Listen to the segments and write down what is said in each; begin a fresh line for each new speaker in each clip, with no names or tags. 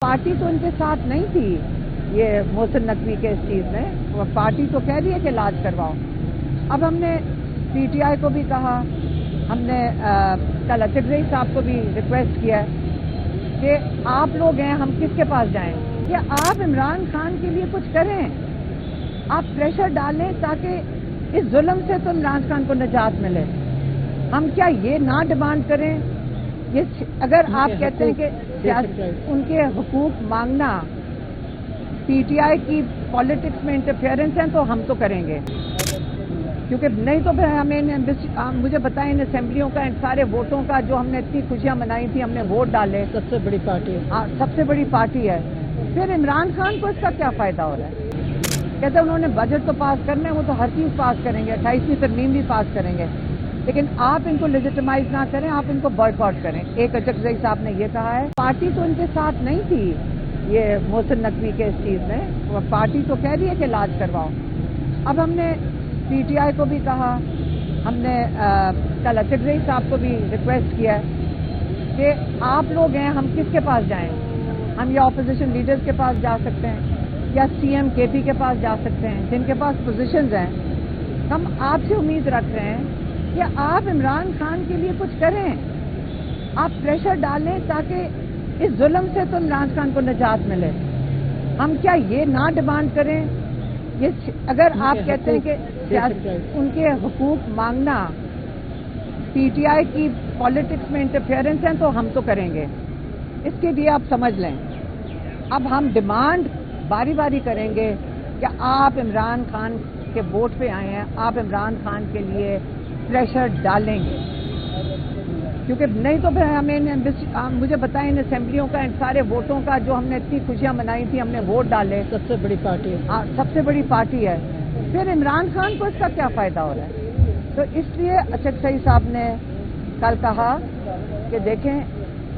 Party तो इनके साथ नहीं थी ये मोहसिन नकवी के इस चीज़ में, वो पार्टी तो कह रही है कि इलाज करवाओ। अब हमने पीटीआई को भी कहा, हमने कल अचकजई साहब को भी रिक्वेस्ट किया है कि आप लोग हैं, हम किसके पास जाएं कि आप इमरान खान के लिए कुछ करें, आप प्रेशर डालें ताकि इस जुल्म से तो इमरान खान को निजात मिले। हम क्या ये ना डिमांड करें? ये अगर आप कहते हैं कि उनके हुकूक मांगना पीटीआई की पॉलिटिक्स में इंटरफेरेंस है तो हम तो करेंगे, क्योंकि नहीं तो फिर हमें मुझे बताएं इन असेंबलियों का, इन सारे वोटों का जो हमने इतनी खुशियां मनाई थी, हमने वोट डाले,
सबसे बड़ी पार्टी है।
हाँ, सबसे बड़ी पार्टी है, फिर इमरान खान को इसका क्या फायदा हो रहा है? कहते उन्होंने बजट तो पास करना है, वो तो हर चीज पास करेंगे, 28वीं तरमीम भी पास करेंगे, लेकिन आप इनको लेजिटिमाइज ना करें, आप इनको बॉयकॉट करें। एक अचकजई साहब ने ये कहा है, पार्टी तो इनके साथ नहीं थी ये मोहसिन नकवी के इस चीज में, वो पार्टी तो कह रही है कि इलाज करवाओ। अब हमने पीटीआई को भी कहा, हमने कल अचकजई साहब को भी रिक्वेस्ट किया है कि आप लोग हैं, हम किसके पास जाएं? हम या ऑपोजिशन लीडर्स के पास जा सकते हैं या सीएम केपी के पास जा सकते हैं, जिनके पास पोजीशंस हैं। हम आपसे उम्मीद रख रहे हैं कि आप इमरान खान के लिए कुछ करें, आप प्रेशर डालें ताकि इस जुल्म से तो इमरान खान को निजात मिले। हम क्या ये ना डिमांड करें? ये अगर आप कहते हैं कि उनके हुकूक मांगना पीटीआई की पॉलिटिक्स में इंटरफेरेंस है तो हम तो करेंगे, इसके लिए आप समझ लें। अब हम डिमांड बारी बारी करेंगे कि आप इमरान खान के वोट पे आए हैं, आप इमरान खान के लिए प्रेशर डालेंगे, क्योंकि नहीं तो फिर हमें मुझे बताएं इन असेंबलियों का, इन सारे वोटों का जो हमने इतनी खुशियां मनाई थी, हमने वोट डाले,
सबसे बड़ी पार्टी है।
हाँ, सबसे बड़ी पार्टी है, फिर इमरान खान को इसका क्या फायदा हो रहा है? तो इसलिए अचकजई साहब ने कल कहा कि देखें,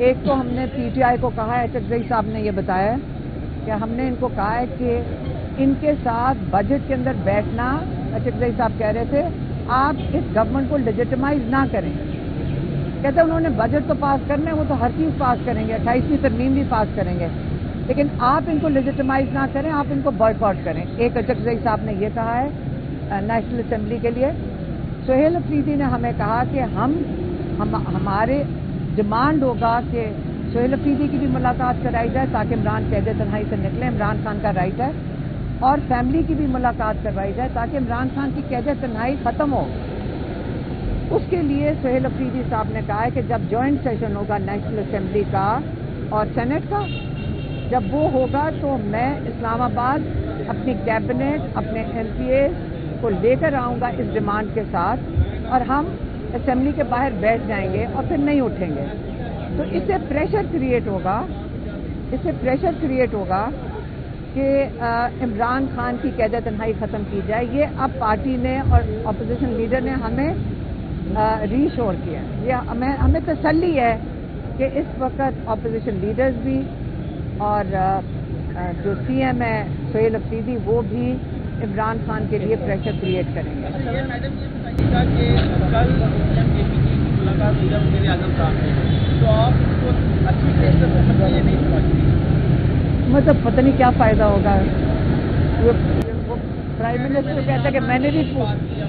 एक तो हमने पीटीआई को कहा है, अचकजई साहब ने ये बताया कि हमने इनको कहा है कि इनके साथ बजट के अंदर बैठना, अचकजई साहब कह रहे थे आप इस गवर्नमेंट को लेजिटिमाइज ना करें। कहते उन्होंने बजट तो पास करना है, वो तो हर चीज पास करेंगे, 28वीं तरमीम भी पास करेंगे, लेकिन आप इनको लेजिटिमाइज ना करें, आप इनको बॉयकॉट करें। एक अचकजई साहब ने ये कहा है नेशनल असेंबली के लिए। सोहेल अफरीदी ने हमें कहा कि हमारे डिमांड होगा कि सोहेल अफरीदी की भी मुलाकात कराई जाए ताकि इमरान कैद तन्हाई से निकले, इमरान खान का राइट है, और फैमिली की भी मुलाकात करवाई जाए ताकि इमरान खान की कैद तन्हाई खत्म हो। उसके लिए सोहेल अफरीदी साहब ने कहा है कि जब जॉइंट सेशन होगा नेशनल असेंबली का और सेनेट का, जब वो होगा तो मैं इस्लामाबाद अपनी कैबिनेट, अपने एमपीए को लेकर आऊंगा इस डिमांड के साथ, और हम असेंबली के बाहर बैठ जाएंगे और फिर नहीं उठेंगे। तो इससे प्रेशर क्रिएट होगा कि इमरान खान की कैद तन्हाई खत्म की जाए। ये अब पार्टी ने और अपोजिशन लीडर ने हमें रीश्योर किया। ये हमें तसल्ली है कि इस वक्त अपोजिशन लीडर्स भी और जो सीएम है सोहेल अफरीदी, वो भी इमरान खान के लिए प्रेशर क्रिएट करेंगे।
मैडम ये बताइएगा कि कल सीएम केपी की मुलाकात हुई है वज़ीर आज़म साहब से, तो आप उसको अच्छी तरीके से समझिए नहीं समझती?
मतलब पता नहीं क्या फायदा होगा। वो प्राइम मिनिस्टर कहता है कि मैंने भी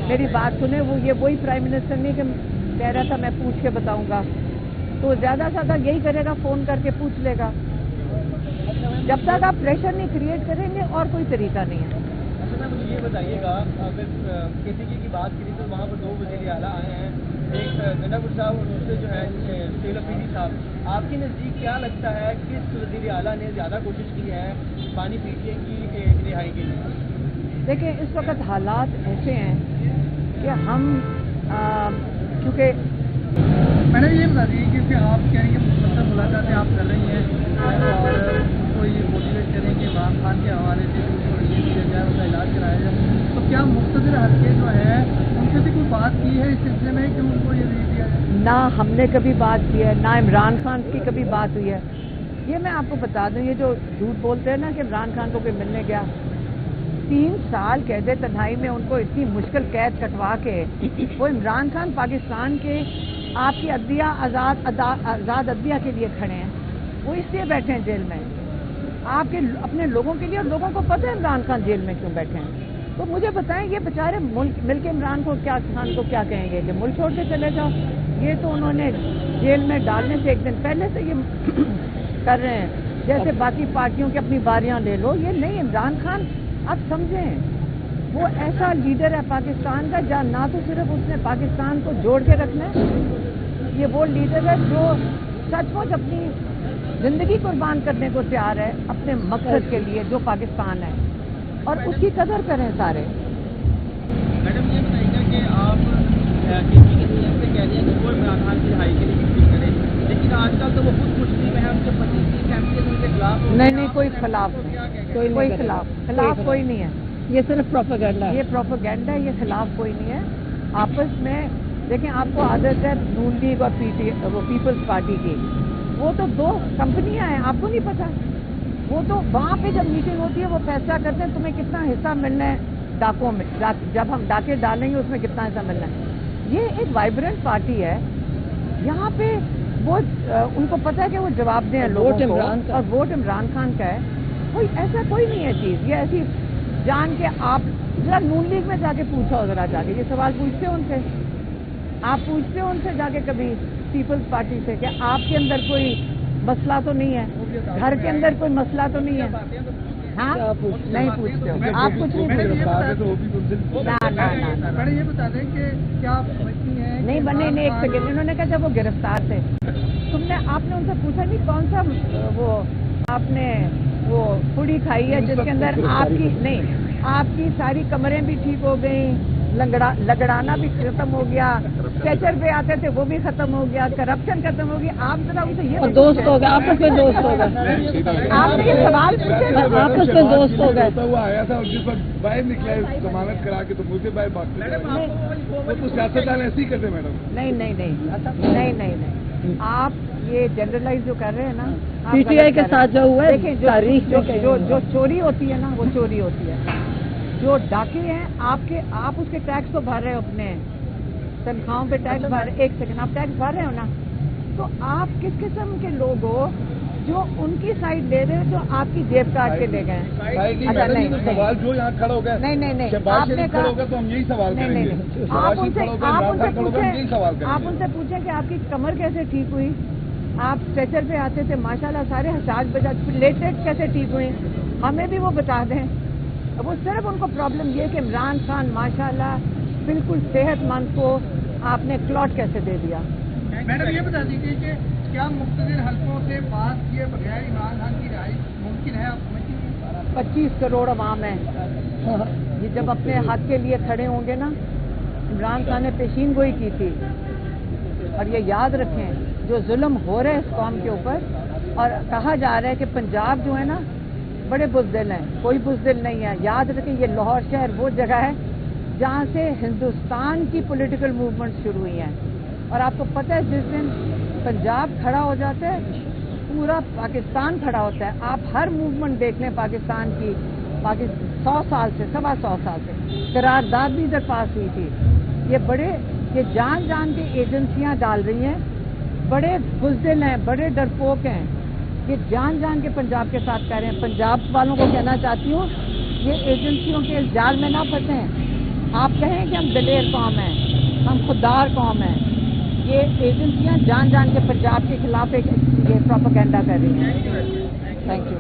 मेरी बात सुने, वो ये वही प्राइम मिनिस्टर नहीं कि कह रहा था मैं पूछ के बताऊंगा, तो ज्यादा से ज्यादा यही करेगा, फोन करके पूछ लेगा। जब तक आप प्रेशर नहीं क्रिएट करेंगे और कोई तरीका नहीं है।
अच्छा, मुझे ये बताइएगा, अगर केपीके की बात करें तो वहाँ पर 2 वज़ीर आला आए हैं, एक गंडापुर साहब और दूसरे जो है सोहेल अफरीदी साहब। आपके नज़दीक क्या लगता है किस वज़ीर आला ने ज़्यादा कोशिश की है पानी पीटीए की रिहाई के लिए?
देखिए, इस वक्त हालात ऐसे हैं कि हम क्योंकि
मैडम ये बता दीजिए कि आप कह रही हैं मतलब मुलाकातें आप कर रही हैं और उनको ये मोटिवेट करेंगे इमरान खान के हवाले से उनको ये दिया जाए, उनका इलाज कराया जाए, तो क्या मुख्तलिफ हल्के जो है उनसे भी कोई बात की है इस सिलसिले में कि उनको ये दे दिया जाए?
ना हमने कभी बात की है, ना इमरान खान की कभी बात हुई है। ये मैं आपको बता दूं, ये जो झूठ बोलते हैं ना कि इमरान खान को कोई मिलने गया, 3 साल कैद तन्हाई में उनको इतनी मुश्किल कैद कटवा के वो इमरान खान पाकिस्तान के आपकी अदलिया आज़ाद अदलिया के लिए खड़े हैं, वो इसलिए बैठे हैं जेल में آپ کے اپنے لوگوں کے لیے، اور لوگوں کو پتہ ہے عمران خان جیل میں کیوں بیٹھے ہیں. تو مجھے بتائیں یہ بیچارے مل کے عمران خان کو کیا کہیں گے کہ ملک چھوڑ کے چلے جاؤ. یہ تو انہوں نے جیل میں ڈالنے سے ایک دن پہلے سے یہ کر رہے ہیں جیسے باقی پارٹیوں کی اپنی باریاں لے لو. یہ نہیں، عمران خان آپ سمجھیں وہ ایسا لیڈر ہے پاکستان کا جہاں نہ تو صرف اس نے پاکستان کو جوڑ کے رکھنا ہے، یہ وہ لیڈر ہے جو سچ مچ اپنی زندگی قربان کرنے کو تیار ہے اپنے مقصد کے لیے جو پاکستان ہے، اور اس کی قدر کریں سارے.
میڈم یہ بتائیے گا کہ آپ کے سی ایم سے کہہ رہی ہیں کہ وہ عمران خان کی رہائی کے لیے کوشش کریں، لیکن آج کل تو وہ خود مسلم ہیں، ان کے 25 ایم پی ان کے خلاف.
نہیں کوئی خلاف نہیں، کوئی خلاف کوئی نہیں ہے.
یہ صرف پروپیگنڈا ہے.
یہ پروپیگنڈا ہے، یہ خلاف کوئی نہیں ہے. آپس میں دیکھیں، آپ کو عادت ہے نون لیگ اور وہ پیپلز پارٹی کی، وہ تو دو کمپنیاں ہیں، آپ کو نہیں پتا. وہ تو وہاں پہ جب میٹنگ ہوتی ہے وہ فیصلہ کرتے ہیں تمہیں کتنا حصہ ملنا ہے ڈاکوں میں، جب ہم ڈاکے ڈالیں گے اس میں کتنا حصہ ملنا ہے. یہ ایک وائبرنٹ پارٹی ہے، یہاں پہ وہ ان کو پتا ہے کہ وہ جواب دیں لوگوں کو، اور ووٹ عمران خان کا ہے. کوئی ایسا کوئی نہیں ہے چیز یہ ایسی جان کے. آپ ذرا نون لیگ میں جا کے پوچھو، ذرا جا کے یہ سوال پوچھتے ہو ان سے، آپ پوچھتے ہو ان سے جا کے کبھی پیپلز پارٹی سے کہ آپ کے اندر کوئی مسئلہ تو نہیں ہے، گھر کے اندر کوئی مسئلہ تو نہیں ہے؟ ہاں نہیں پوچھتے ہو آپ، کچھ نہیں پوچھتے.
میڈم یہ بتا دیں کہ کیا آپ سمجھتی ہیں
نہیں بنے نہیں، ایک سیکنڈ. انہوں نے کہا جب وہ گرفتار تھے آپ نے ان سے پوچھا نہیں کون سا وہ آپ نے وہ پوڑی کھائی ہے جس کے اندر آپ کی نہیں، آپ کی ساری کمریں بھی ٹھیک ہو گئی، لگڑانا بھی ختم ہو گیا، اسٹریچر پہ آتے تھے وہ بھی ختم ہو گیا، کرپشن ختم ہو گیا. آپ ذرا ان سے یہ
دوست ہو گئے، آپس میں دوست ہو گئے.
آپ نے یہ سوال پوچھے
آپس میں دوست ہو گئے.
وہ آیا تھا اور جس وقت باہر نکلا ضمانت کرا کے تو مجھے باہر بات وہ تو سیاستدان ایسے ہی کرتے میڈم.
نہیں. آپ یہ جنرلائز جو کر رہے ہیں نا
پی ٹی آئی کے ساتھ جو ہوا ہے،
دیکھیں جو چوری ہوتی ہے نا وہ چوری ہوتی ہے. جو ڈاکے ہیں آپ اس کے ٹیکس تو بھر رہے ہو، اپنے تنخواہوں پہ ٹیکس بھر رہے. ایک سیکنڈ، آپ ٹیکس بھر رہے ہو نا، تو آپ کس قسم کے لوگ ہو جو ان کی سائڈ لے رہے ہو جو آپ کی جیب کاٹ کے لے گئے. اچھا نہیں
سوال جو یہاں کھڑا ہو گیا
نہیں
آپ نے کھڑا ہوگا تو ہم یہی سوال کریں گے.
آپ ان سے پوچھیں کہ آپ کی کمر کیسے ٹھیک ہوئی، آپ اسٹریچر پہ آتے تھے ماشاءاللہ سارے حساس بجاج لیٹڈ کیسے ٹھیک ہوئے، ہمیں بھی وہ بتا دیں. وہ صرف ان کو پرابلم یہ کہ عمران خان ماشاءاللہ بالکل صحت مند کو آپ نے کلاٹ کیسے دے دیا.
میڈم یہ بتا دیجیے کہ کیا مختصر حلقوں سے بات کیے بغیر عمران خان کی رہائی ممکن ہے؟ آپ سمجھتی ہیں
25 کروڑ عوام ہے، یہ جب اپنے حق کے لیے کھڑے ہوں گے نا. عمران خان نے پیشین گوئی کی تھی، اور یہ یاد رکھیں جو ظلم ہو رہے اس قوم کے اوپر، اور کہا جا رہا ہے کہ پنجاب جو ہے نا بڑے بزدل ہیں، کوئی بزدل نہیں ہے. یاد رکھیں یہ لاہور شہر وہ جگہ ہے جہاں سے ہندوستان کی پولیٹیکل موومنٹ شروع ہوئی ہیں، اور آپ کو پتہ ہے جس دن پنجاب کھڑا ہو جاتا ہے پورا پاکستان کھڑا ہوتا ہے. آپ ہر موومنٹ دیکھ لیں پاکستان کی، 100 سال سے 125 سال سے قرارداد بھی ادھر پاس ہوئی تھی. یہ جان کے ایجنسیاں ڈال رہی ہیں، بڑے بزدل ہیں، بڑے ڈرپوک ہیں، یہ جان کے پنجاب کے ساتھ کہہ رہے ہیں. پنجاب والوں کو کہنا چاہتی ہوں یہ ایجنسیوں کے اس جال میں نہ پھنسیں. آپ کہیں کہ ہم دلیر قوم ہیں، ہم خوددار قوم ہیں، یہ ایجنسیاں جان کے پنجاب کے خلاف ایک یہ پروپیگنڈا کر رہی ہیں. Thank you.